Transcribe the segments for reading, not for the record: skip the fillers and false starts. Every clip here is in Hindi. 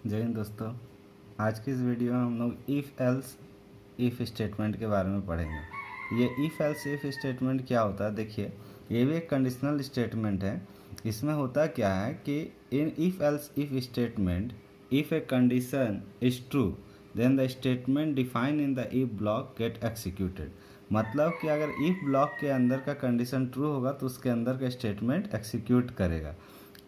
जय हिंद दोस्तों। आज की इस वीडियो में हम लोग इफ़ एल्स इफ़ स्टेटमेंट के बारे में पढ़ेंगे। ये इफ़ एल्स इफ़ स्टेटमेंट क्या होता है, देखिए ये भी एक कंडीशनल स्टेटमेंट है। इसमें होता क्या है कि in if else if statement, if a condition is true then the statement define in the if block get executed. मतलब कि अगर इफ ब्लॉक के अंदर का कंडीशन ट्रू होगा तो उसके अंदर का स्टेटमेंट एक्सिक्यूट करेगा।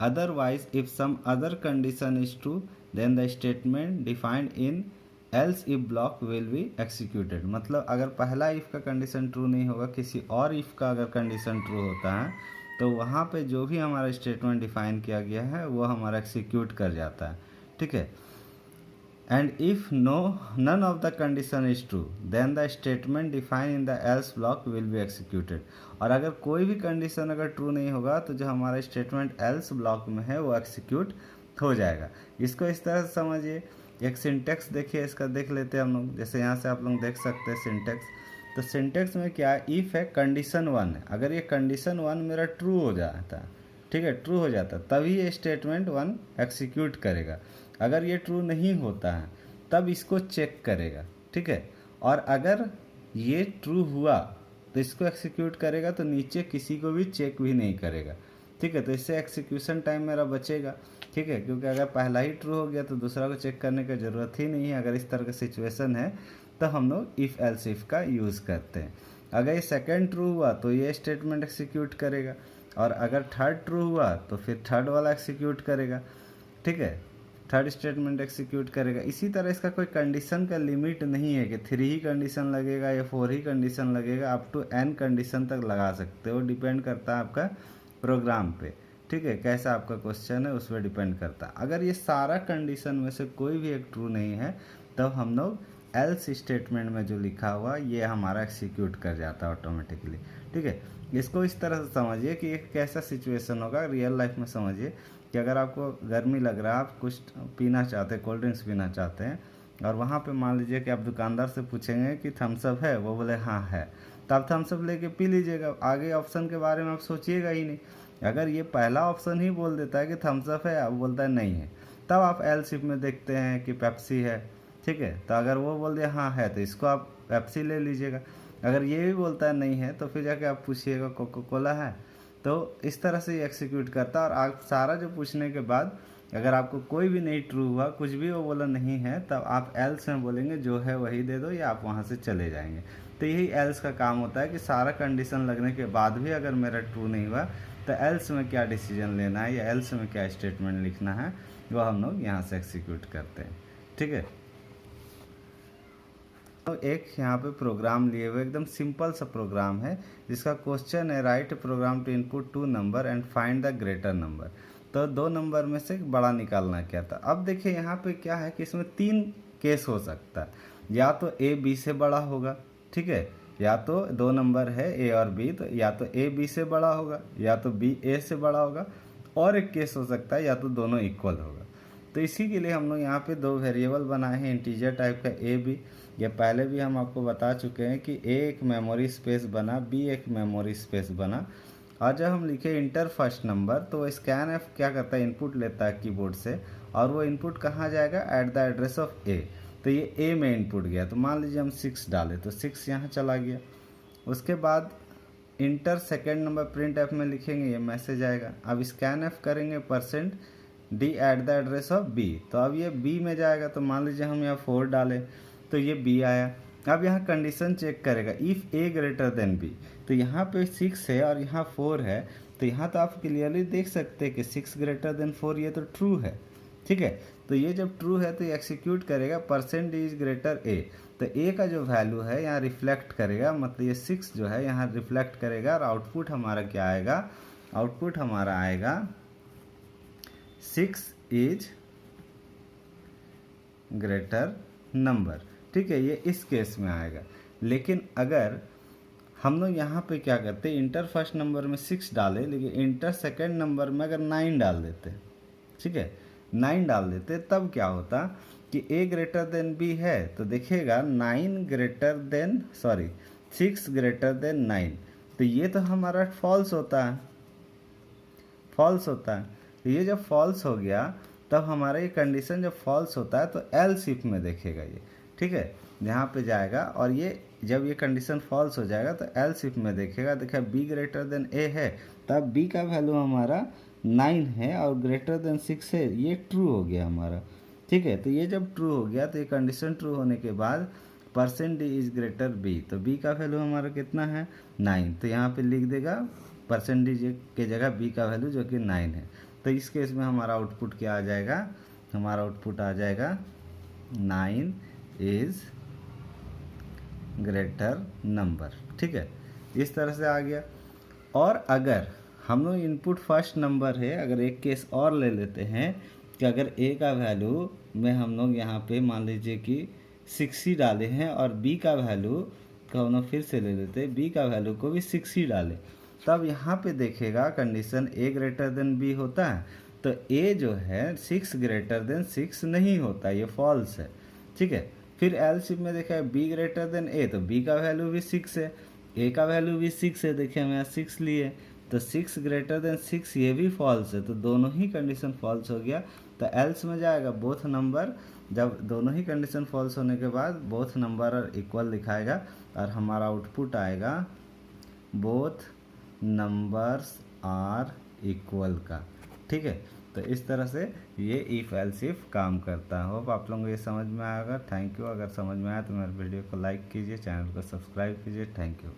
Otherwise if some other condition is true then the statement defined in else if block will be executed. मतलब अगर पहला इफ का कंडीशन ट्रू नहीं होगा, किसी और इफ का अगर कंडीशन ट्रू होता है तो वहाँ पे जो भी हमारा स्टेटमेंट डिफाइन किया गया है वो हमारा एक्सिक्यूट कर जाता है। ठीक है। And if none of the condition is true then the statement define in the else block will be executed. और अगर कोई भी कंडीशन अगर ट्रू नहीं होगा तो जो हमारा स्टेटमेंट एल्स ब्लॉक में है वो एक्सिक्यूट हो जाएगा। इसको इस तरह से समझिए। एक सिंटेक्स देखिए, इसका देख लेते हैं हम लोग। जैसे यहाँ से आप लोग देख सकते हैं सिंटेक्स। तो सिंटेक्स में क्या है, इफ है कंडीशन वन है। अगर ये कंडीशन वन मेरा ट्रू हो जाता है, ठीक है, ट्रू हो जाता है, तभी ये स्टेटमेंट वन एक्सिक्यूट करेगा। अगर ये ट्रू नहीं होता है तब इसको चेक करेगा। ठीक है। और अगर ये ट्रू हुआ तो इसको एक्सिक्यूट करेगा, तो नीचे किसी को भी चेक भी नहीं करेगा। ठीक है। तो इससे एक्सिक्यूशन टाइम मेरा बचेगा। ठीक है, क्योंकि अगर पहला ही ट्रू हो गया तो दूसरा को चेक करने की ज़रूरत ही नहीं है। अगर इस तरह का सिचुएशन है तो हम लोग इफ़ एल्स इफ का यूज़ करते हैं। अगर ये सेकेंड ट्रू हुआ तो ये स्टेटमेंट एक्सिक्यूट करेगा, और अगर थर्ड ट्रू हुआ तो फिर थर्ड वाला एक्सिक्यूट करेगा। ठीक है, थर्ड स्टेटमेंट एक्सिक्यूट करेगा। इसी तरह इसका कोई कंडीशन का लिमिट नहीं है कि 3 ही कंडीशन लगेगा या 4 ही कंडीशन लगेगा। अप टू n कंडीशन तक लगा सकते हो। डिपेंड करता है आपका प्रोग्राम पे। ठीक है, कैसा आपका क्वेश्चन है उस पर डिपेंड करता है। अगर ये सारा कंडीशन में से कोई भी एक ट्रू नहीं है तब हम लोग एल्स स्टेटमेंट में जो लिखा हुआ ये हमारा एक्सिक्यूट कर जाता है ऑटोमेटिकली। ठीक है। इसको इस तरह से समझिए कि एक कैसा सिचुएशन होगा रियल लाइफ में। समझिए कि अगर आपको गर्मी लग रहा है, आप कुछ पीना चाहते हैं, कोल्ड ड्रिंक्स पीना चाहते हैं, और वहाँ पे मान लीजिए कि आप दुकानदार से पूछेंगे कि थम्स अप है, वो बोले हाँ है, तो आप थम्स अप लेके पी लीजिएगा। आगे ऑप्शन के बारे में आप सोचिएगा ही नहीं। अगर ये पहला ऑप्शन ही बोल देता है कि थम्स अप है, आप बोलता है नहीं है, तब आप एल्स इफ में देखते हैं कि पेप्सी है। ठीक है, तो अगर वो बोल दिया हाँ है तो इसको आप पेप्सी ले लीजिएगा। अगर ये भी बोलता है नहीं है तो फिर जाके आप पूछिएगा कोका कोला है। तो इस तरह से ये एक्सिक्यूट करता है। और आप सारा जो पूछने के बाद अगर आपको कोई भी नहीं ट्रू हुआ, कुछ भी वो बोला नहीं है, तब आप एल्स में बोलेंगे जो है वही दे दो, या आप वहाँ से चले जाएंगे। तो यही एल्स का काम होता है कि सारा कंडीशन लगने के बाद भी अगर मेरा ट्रू नहीं हुआ तो एल्स में क्या डिसीजन लेना है या एल्स में क्या स्टेटमेंट लिखना है वो हम लोग यहाँ से एक्सिक्यूट करते हैं। ठीक है। तो एक यहाँ पे प्रोग्राम लिए हुए एकदम सिंपल सा प्रोग्राम है जिसका क्वेश्चन है write program to input 2 number and find the greater number. तो 2 नंबर में से बड़ा निकालना क्या था। अब देखिए यहाँ पे क्या है कि इसमें 3 केस हो सकता है। या तो ए बी से बड़ा होगा, ठीक है, या तो 2 नंबर है ए और बी, तो या तो ए बी से बड़ा होगा या तो बी ए से बड़ा होगा, और एक केस हो सकता है या तो दोनों इक्वल होगा। तो इसी के लिए हम लोग यहाँ पे 2 वेरिएबल बनाए हैं इंटीजर टाइप का ए बी। ये पहले भी हम आपको बता चुके हैं कि ए एक मेमोरी स्पेस बना, बी एक मेमोरी स्पेस बना। और जब हम लिखे इंटर फर्स्ट नंबर तो स्कैन एफ क्या करता है, इनपुट लेता है कीबोर्ड से, और वो इनपुट कहाँ जाएगा, एट द एड्रेस ऑफ ए। तो ये ए में इनपुट गया, तो मान लीजिए हम 6 डालें तो 6 यहाँ चला गया। उसके बाद enter second number printf में लिखेंगे, ये मैसेज आएगा। अब स्कैन एफ करेंगे percent d at the address of b, तो अब ये बी में जाएगा। तो मान लीजिए हम यहाँ 4 डालें तो ये बी आया। अब यहाँ कंडीशन चेक करेगा if a greater then b. तो यहाँ पे 6 है और यहाँ 4 है, तो यहाँ तो आप क्लियरली देख सकते हैं कि 6 ग्रेटर देन 4, ये तो ट्रू है। ठीक है, तो ये जब ट्रू है तो ये एक्सिक्यूट करेगा परसेंट डी इज ग्रेटर ए। तो ए का जो वैल्यू है यहाँ रिफ्लेक्ट करेगा, मतलब ये 6 जो है यहाँ रिफ्लेक्ट करेगा, और आउटपुट हमारा क्या आएगा, आउटपुट हमारा आएगा 6 इज ग्रेटर नंबर। ठीक है, ये इस केस में आएगा। लेकिन अगर हम लोग यहाँ पे क्या करते, इंटर फर्स्ट नंबर में 6 डाले, लेकिन इंटर सेकेंड नंबर में अगर 9 डाल देते, ठीक है, 9 डाल देते, तब क्या होता कि ए ग्रेटर देन बी है, तो देखिएगा 6 ग्रेटर देन 9, तो ये तो हमारा फॉल्स होता है, फॉल्स होता है। तो ये जब फॉल्स हो गया तब हमारा ये कंडीशन जब फॉल्स होता है तो एल्स इफ में देखेगा ये, ठीक है। यहाँ पे जाएगा और ये जब ये कंडीशन फॉल्स हो जाएगा तो एल्स इफ में देखेगा, देखा बी ग्रेटर देन ए है, तब बी का वैल्यू हमारा 9 है और ग्रेटर देन 6 है, ये ट्रू हो गया हमारा, ठीक है। तो ये जब ट्रू हो गया तो ये कंडीशन ट्रू होने के बाद percent d is greater b, तो बी का वैल्यू हमारा कितना है 9, तो यहाँ पे लिख देगा परसेंटेज के जगह बी का वैल्यू जो कि 9 है। तो इस केस में हमारा आउटपुट क्या आ जाएगा, हमारा आउटपुट आ जाएगा 9 इज ग्रेटर नंबर, ठीक है। इस तरह से आ गया। और अगर हम लोग इनपुट फर्स्ट नंबर है, अगर एक केस और ले लेते हैं कि अगर ए का वैल्यू में हम लोग यहाँ पे मान लीजिए कि 6 ही डाले हैं और बी का वैल्यू को हम लोग फिर से ले लेते हैं, बी का वैल्यू को भी 6 ही डाले, तब यहाँ पे देखेगा कंडीशन ए ग्रेटर देन बी होता है, तो ए जो है 6 ग्रेटर देन 6 नहीं होता, ये फॉल्स है, ठीक है। फिर एलसीएम में देखा बी ग्रेटर देन ए, तो बी का वैल्यू भी 6 है, ए का वैल्यू भी 6 है, देखिए हम यहाँ 6 लिए, तो 6 ग्रेटर देन 6 ये भी फॉल्स है, तो दोनों ही कंडीशन फॉल्स हो गया। तो एल्स में जाएगा बोथ नंबर, जब दोनों ही कंडीशन फॉल्स होने के बाद बोथ नंबर और इक्वल दिखाएगा और हमारा आउटपुट आएगा बोथ नंबर्स आर इक्वल का, ठीक है। तो इस तरह से ये इफ एल्स इफ काम करता है। होप आप लोगों को ये समझ में आएगा। Thank you. अगर समझ में आया तो मेरे वीडियो को लाइक कीजिए, चैनल को सब्सक्राइब कीजिए। Thank you.